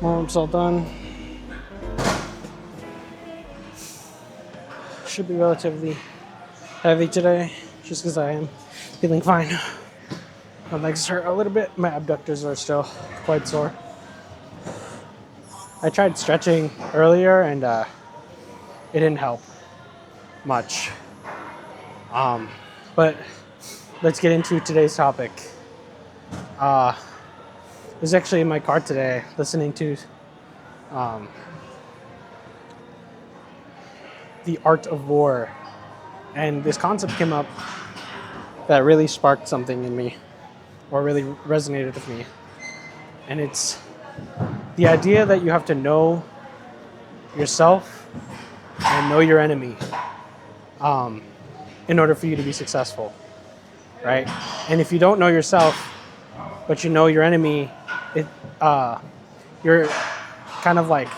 Warm-up's all done. Should be relatively heavy today, just because I am feeling fine. My legs hurt a little bit. My abductors are still quite sore. I tried stretching earlier and it didn't help much. But let's get into today's topic. I was actually in my car today listening to The Art of War, and this concept came up that really sparked something in me, or really resonated with me. And it's the idea that you have to know yourself and know your enemy in order for you to be successful, right? And if you don't know yourself, but you know your enemy, you're kind of like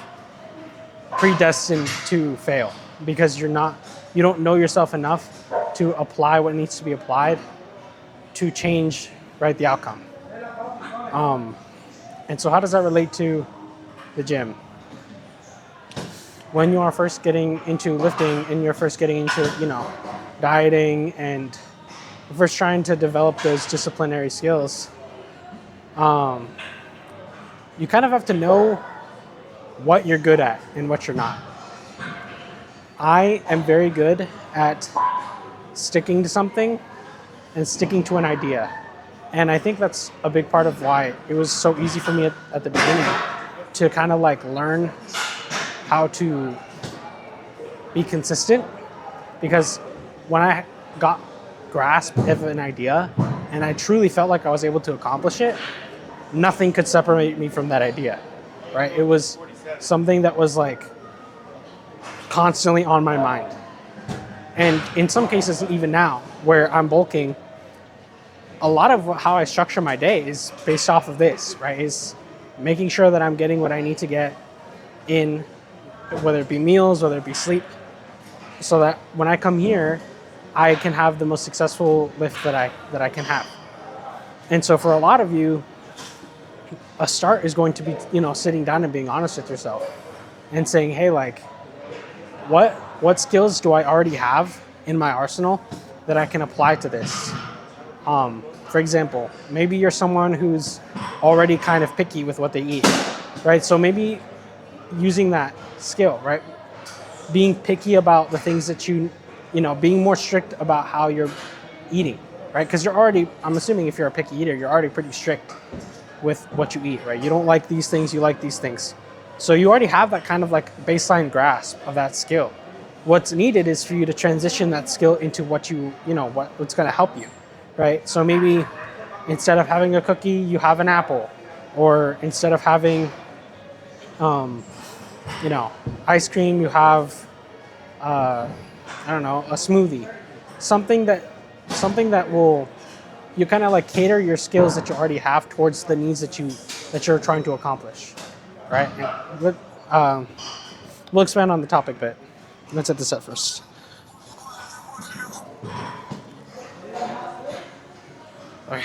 predestined to fail because you don't know yourself enough to apply what needs to be applied to change, right, the outcome. And so how does that relate to the gym? When you are first getting into lifting and you're first getting into, dieting and first trying to develop those disciplinary skills, you kind of have to know what you're good at and what you're not. I am very good at sticking to something and sticking to an idea. And I think that's a big part of why it was so easy for me at the beginning to kind of like learn how to be consistent, because when I got grasp of an idea and I truly felt like I was able to accomplish it, nothing could separate me from that idea, right? It was something that was like constantly on my mind. And in some cases, even now, where I'm bulking, a lot of how I structure my day is based off of this, right? Is making sure that I'm getting what I need to get in, whether it be meals, whether it be sleep, so that when I come here, I can have the most successful lift that I can have. And so for a lot of you, a start is going to be, sitting down and being honest with yourself and saying, hey, like, what skills do I already have in my arsenal that I can apply to this? For example, maybe you're someone who's already kind of picky with what they eat, right? So maybe using that skill, right? Being picky about the things that being more strict about how you're eating, right? Because I'm assuming if you're a picky eater, you're already pretty strict with what you eat, right? You don't like these things, you like these things. So you already have that kind of like baseline grasp of that skill. What's needed is for you to transition that skill into what's going to help you, right? So maybe instead of having a cookie, you have an apple, or instead of having, ice cream, you have, a smoothie, something that will, you kind of like cater your skills that you already have towards the needs that you're trying to accomplish, right? We'll expand on the topic a bit. Let's set this up first. Okay.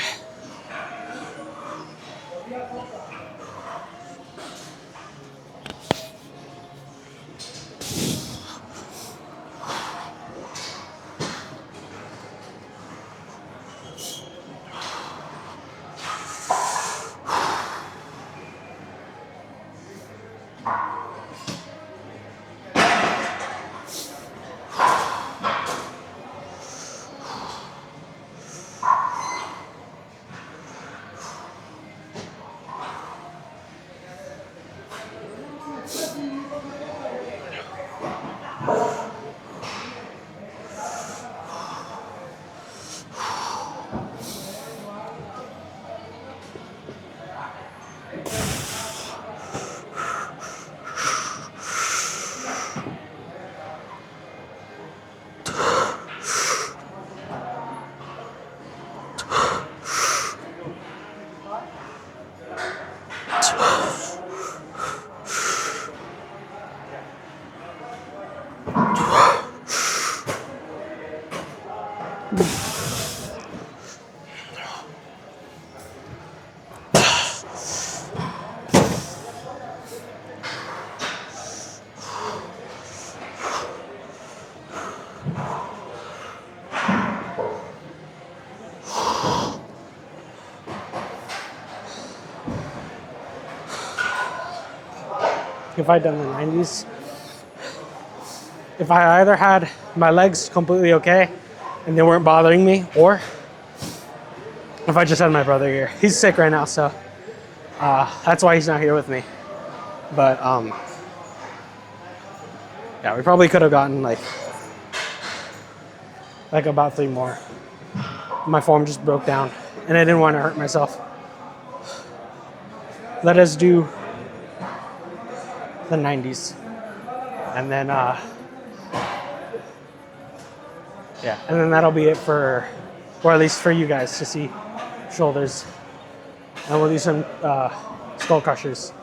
if I'd done the 90s, if I either had my legs completely okay and they weren't bothering me, or if I just had my brother here. He's sick right now, so that's why he's not here with me. But yeah, we probably could have gotten like about 3 more. My form just broke down, and I didn't want to hurt myself. Let us do the 90s, and then yeah, and then that'll be it for, or at least for you guys to see shoulders, and we'll do some skull crushers.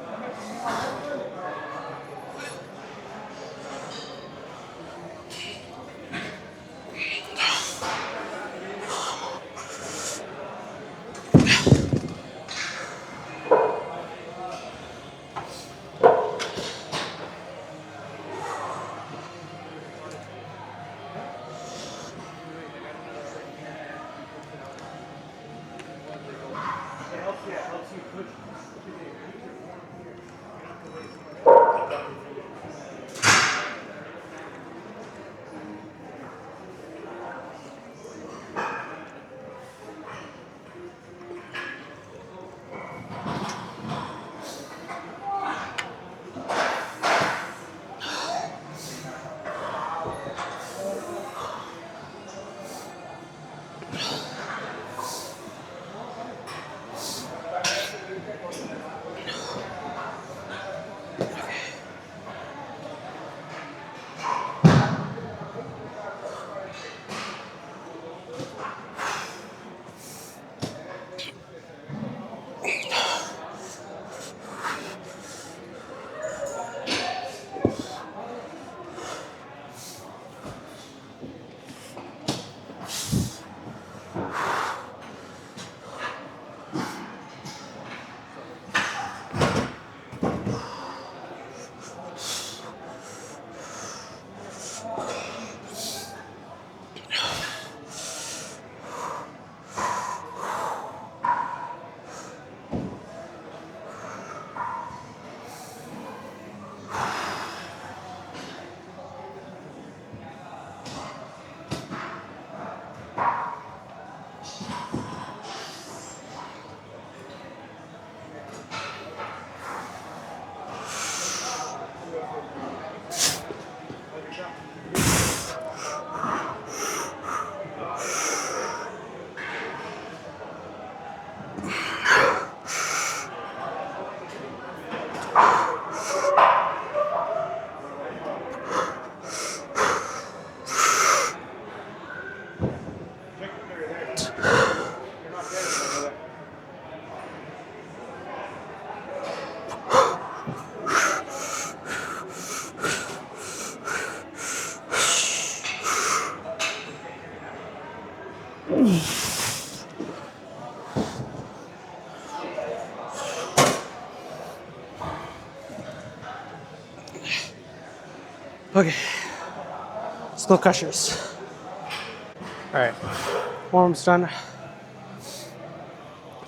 Okay, skull crushers. All right, form's done.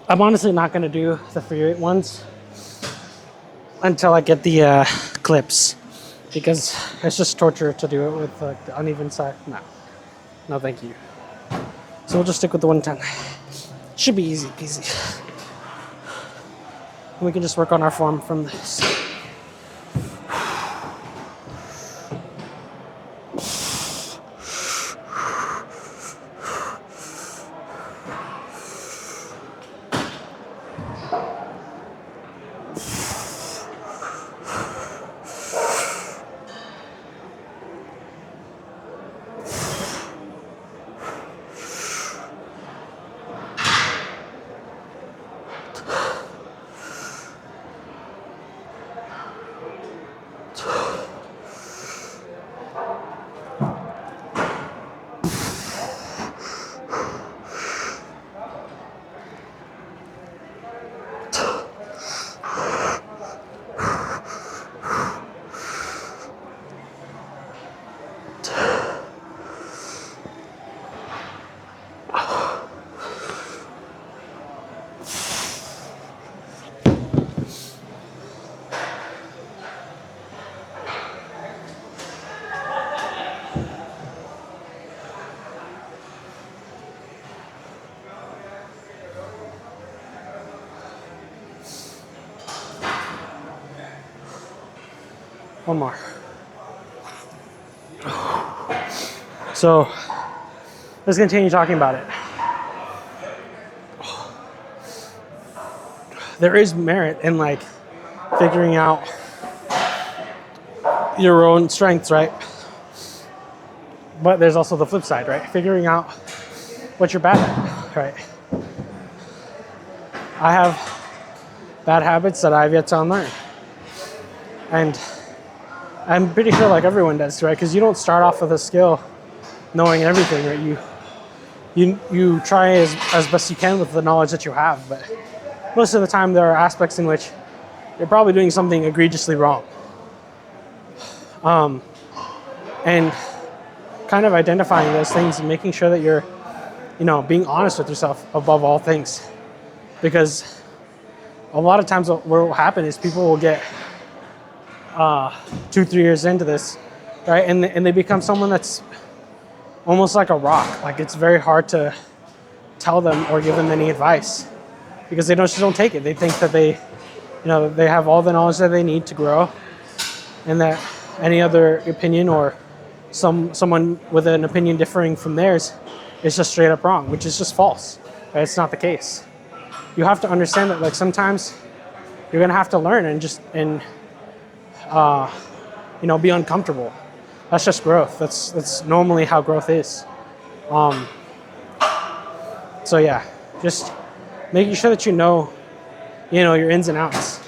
I'm honestly not gonna do the free weight ones until I get the clips, because it's just torture to do it with like the uneven side. No, thank you. So we'll just stick with the 110. Should be easy peasy. And we can just work on our form from this. One more. So let's continue talking about it. There is merit in like figuring out your own strengths, right? But there's also the flip side, right? Figuring out what you're bad at, right? I have bad habits that I've yet to unlearn. And I'm pretty sure like everyone does, right? Because you don't start off with a skill knowing everything, right? You try as best you can with the knowledge that you have, but most of the time there are aspects in which you're probably doing something egregiously wrong. And kind of identifying those things and making sure that you're, being honest with yourself above all things. Because a lot of times what will happen is people will get 2-3 years into this, right? And they become someone that's almost like a rock. Like it's very hard to tell them or give them any advice because they just don't take it. They think that they have all the knowledge that they need to grow, and that any other opinion or someone with an opinion differing from theirs is just straight up wrong, which is just false. Right? It's not the case. You have to understand that like sometimes you're gonna have to learn and be uncomfortable. That's just growth. That's normally how growth is. So yeah, just making sure that you know your ins and outs,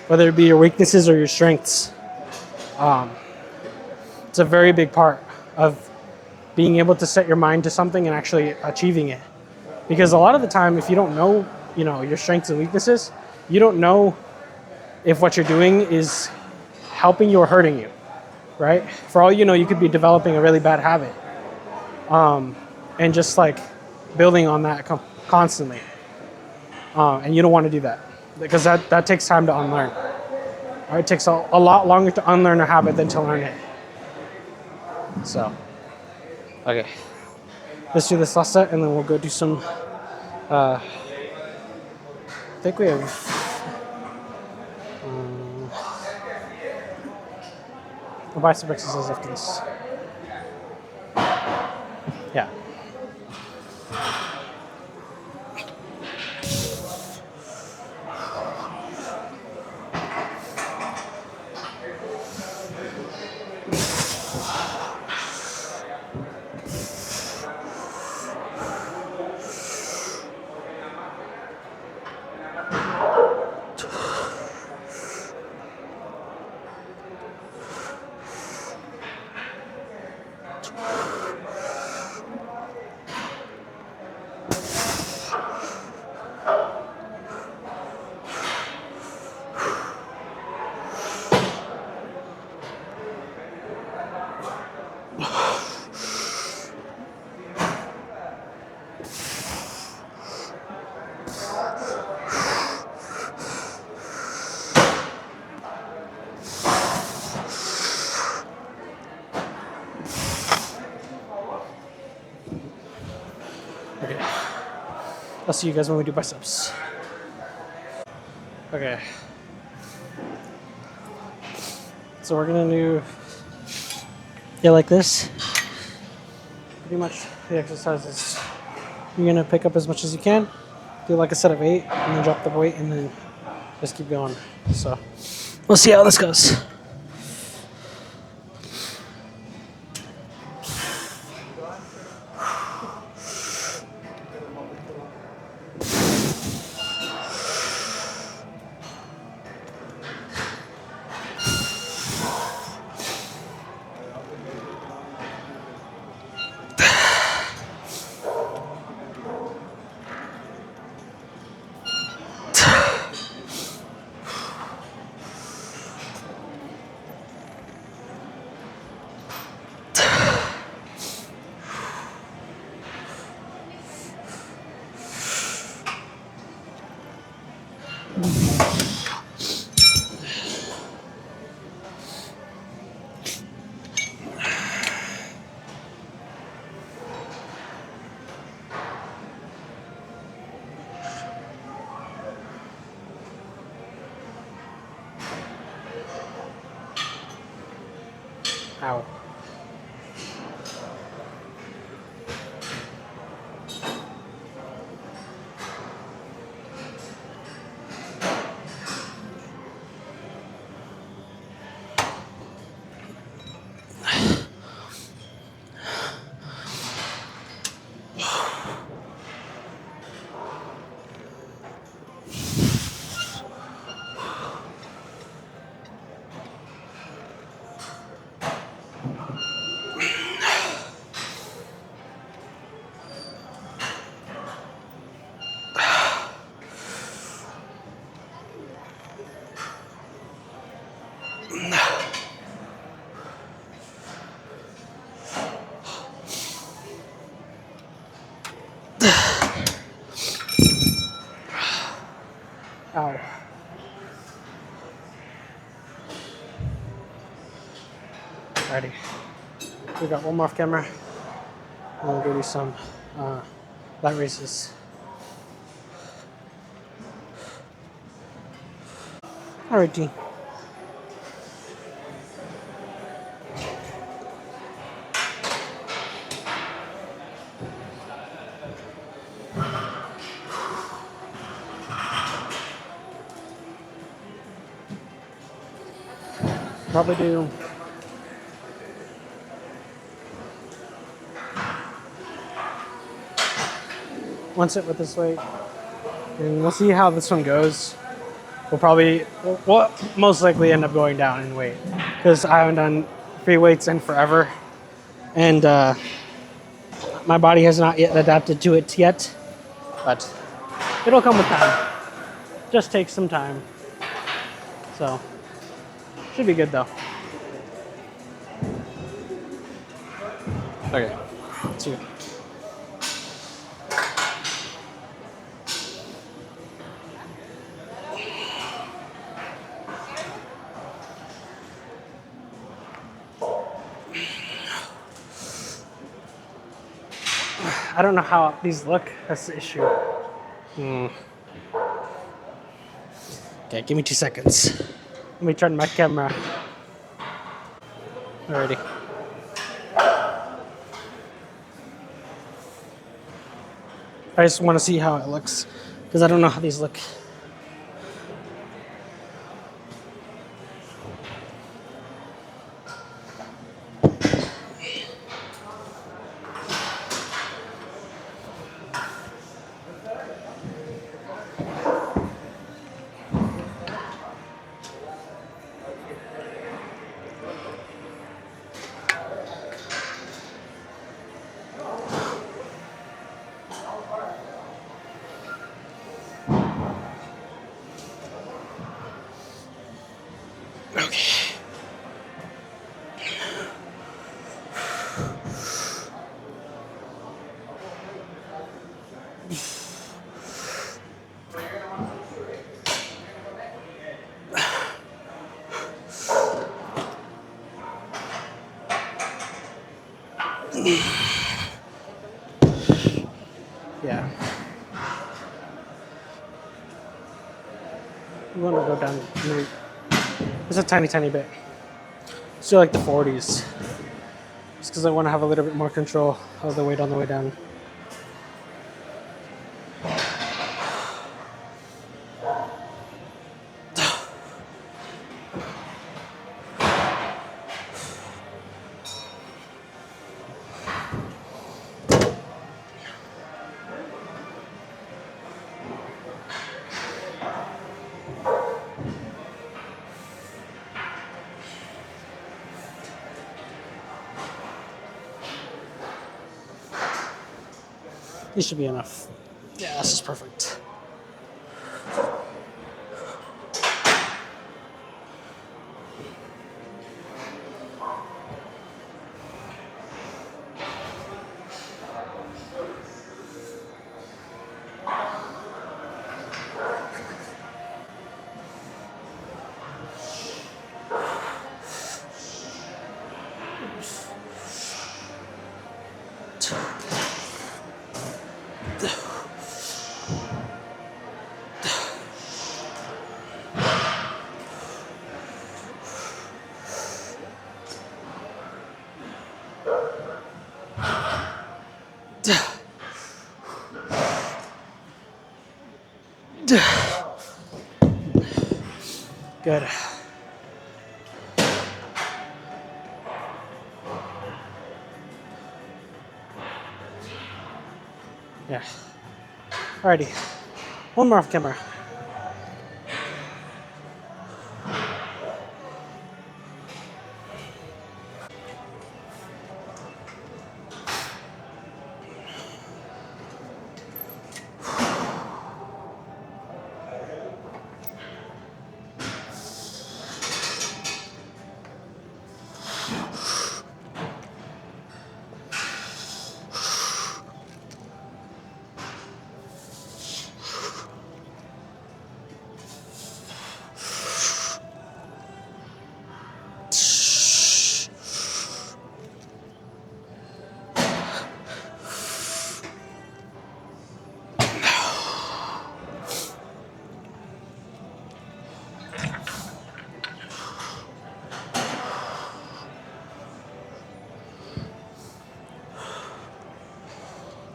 whether it be your weaknesses or your strengths. It's a very big part of being able to set your mind to something and actually achieving it. Because a lot of the time, if you don't know, your strengths and weaknesses, you don't know if what you're doing is helping you or hurting you, right? For all you know, you could be developing a really bad habit, and just like building on that constantly. And you don't want to do that because that takes time to unlearn. Right? It takes a lot longer to unlearn a habit than to learn it. So, okay, let's do this last set and then we'll go do some, I think we have, a bicep exercise after this. Yeah. Okay. I'll see you guys when we do biceps. Okay. So we're gonna do like this. Pretty much the exercise is you're gonna pick up as much as you can, do like a set of 8, and then drop the weight, and then just keep going. So we'll see how this goes. Ow. Ow. Alrighty. We got one more off camera. I'm gonna go do some lat raises. Alrighty. Probably do one set with this weight, and we'll see how this one goes. We'll most likely end up going down in weight because I haven't done free weights in forever, and my body has not yet adapted to it yet, but it'll come with time. Just takes some time, so should be good though. Okay, let's see. I don't know how these look. That's the issue. Okay, give me 2 seconds. Let me turn my camera. Alrighty. I just want to see how it looks because I don't know how these look. Okay. Yeah. I'm gonna go down just a tiny bit. Still like the 40s. Just because I want to have a little bit more control of the weight on the way down. This should be enough. Yeah, this is perfect. Good. Yeah. Alrighty. One more off camera.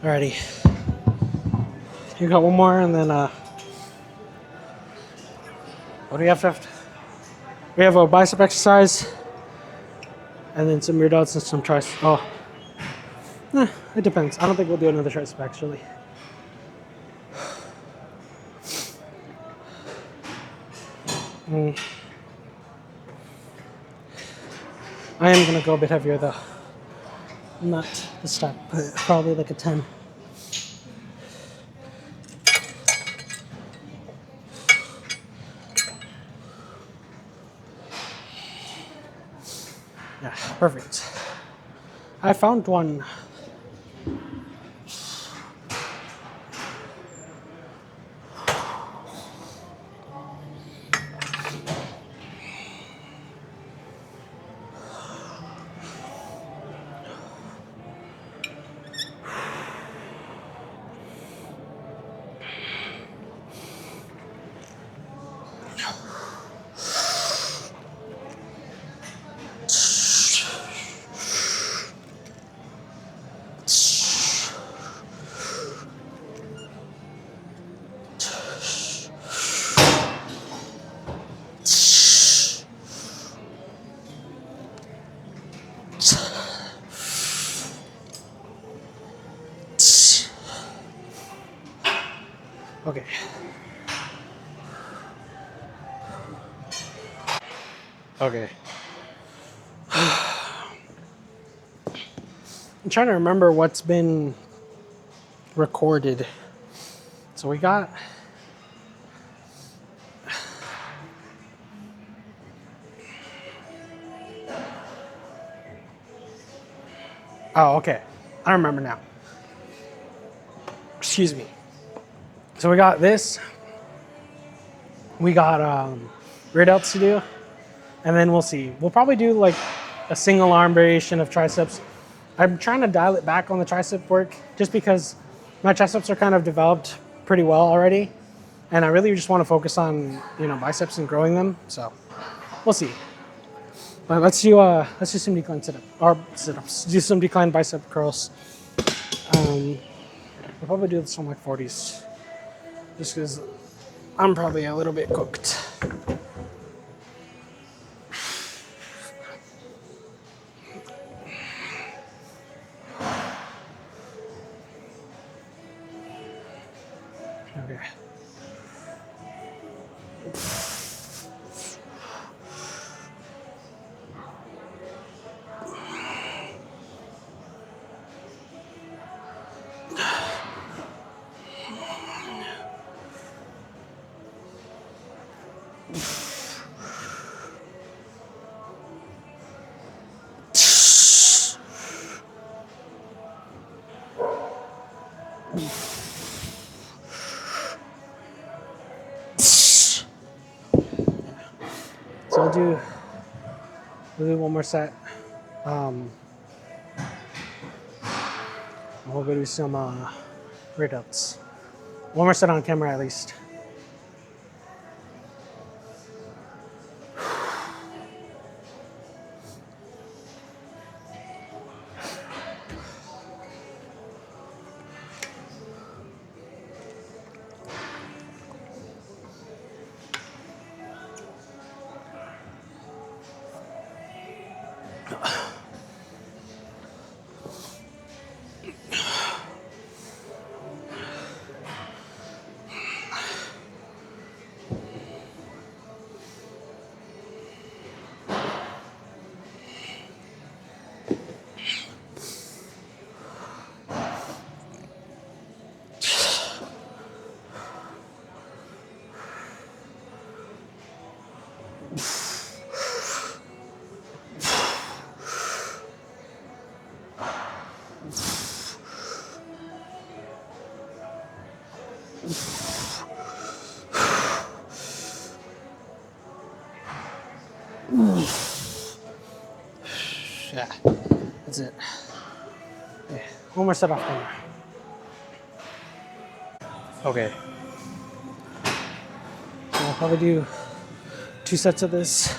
Alrighty. You got one more, and then what do we have left? We have a bicep exercise, and then some rear delts and some triceps. Oh, it depends. I don't think we'll do another tricep actually. I am gonna go a bit heavier though. Not this time, but probably like a 10. Yeah, perfect. I found one. Okay. Okay. I'm trying to remember what's been recorded. So we got oh, okay. I remember now. Excuse me. So we got this. We got rear delts to do. And then we'll see. We'll probably do like a single arm variation of triceps. I'm trying to dial it back on the tricep work just because my triceps are kind of developed pretty well already. And I really just want to focus on, biceps and growing them. So we'll see. But let's do some decline sit-ups. Do some decline bicep curls. We'll probably do some like 40s. Just because I'm probably a little bit cooked. Okay. So we'll do one more set. We'll go do some rear delts. One more set on camera at least. Yeah, that's it. Yeah. One more set off camera. Okay. So I'll probably do 2 sets of this,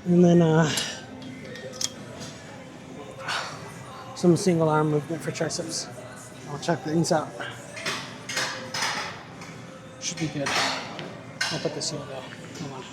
and then some single arm movement for triceps. I'll check things out. Should be good. I'll put this here though. Hold on.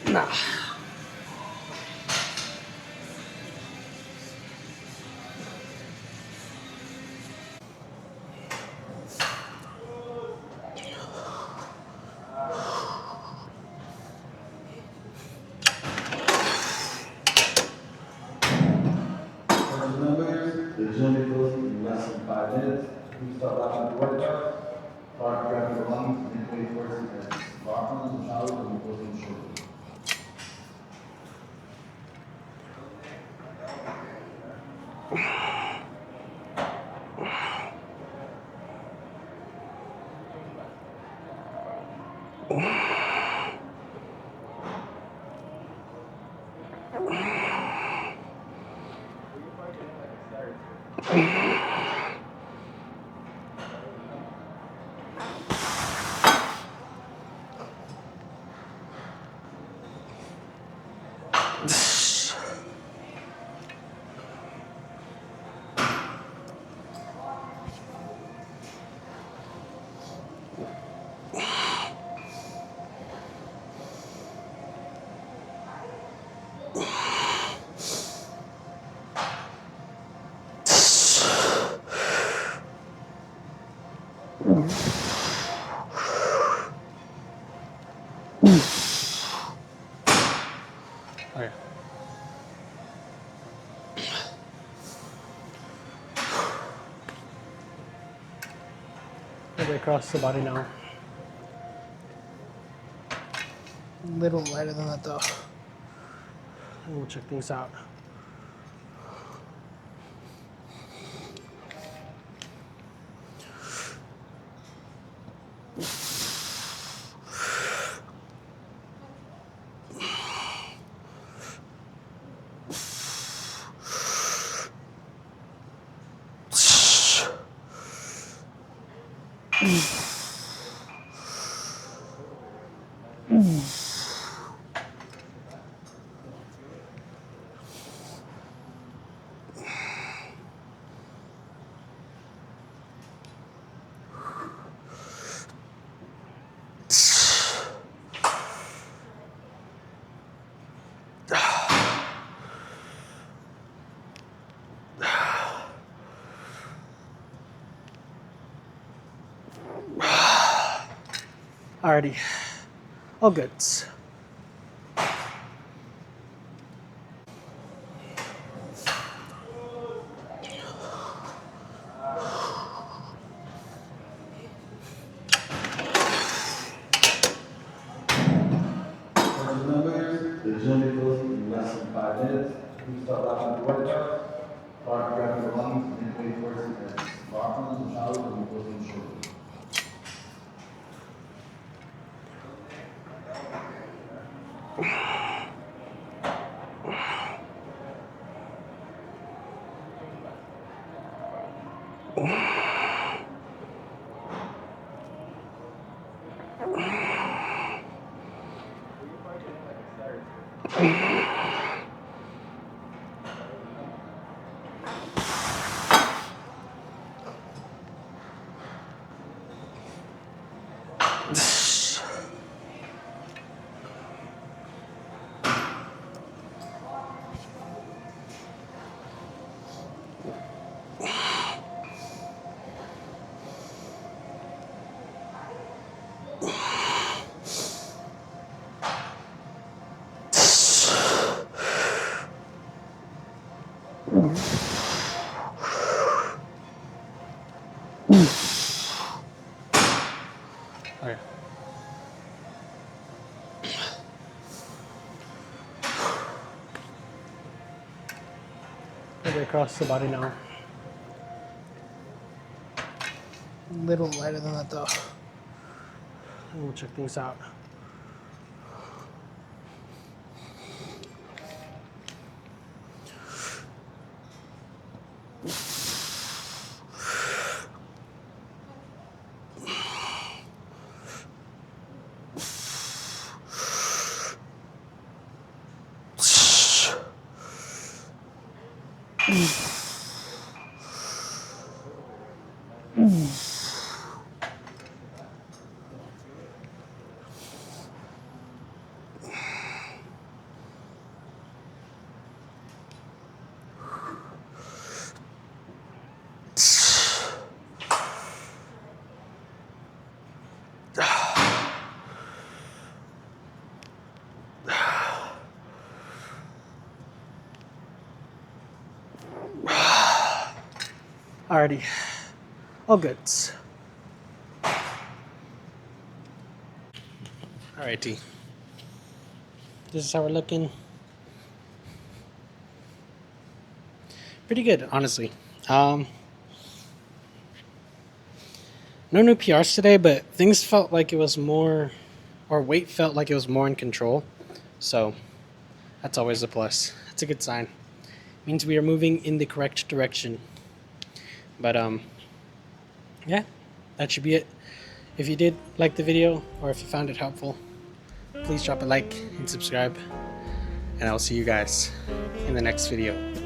Nah. Remember, the gym will be closing in less than 5 minutes. Please start wrapping the workout. Start grabbing your lungs and 24 seconds. Lock on the showers and we'll close shortly. Okay. Maybe across the body now. A little lighter than that though. And we'll check things out. Alrighty, all good. Remember, the gym will be closing in less than 5 minutes. We start wrapping the water. Start grabbing the lungs and wait for it as Bachmann and showers and we'll go in shortly. Okay. Maybe across the body now. A little lighter than that though. And we'll check things out. Alrighty, all good. Alrighty, this is how we're looking. Pretty good, honestly. No new PRs today, but things felt like it was more, or weight felt like it was more in control. So that's always a plus. It's a good sign. Means we are moving in the correct direction. But yeah, that should be it. If you did like the video or if you found it helpful, please drop a like and subscribe, and I'll see you guys in the next video.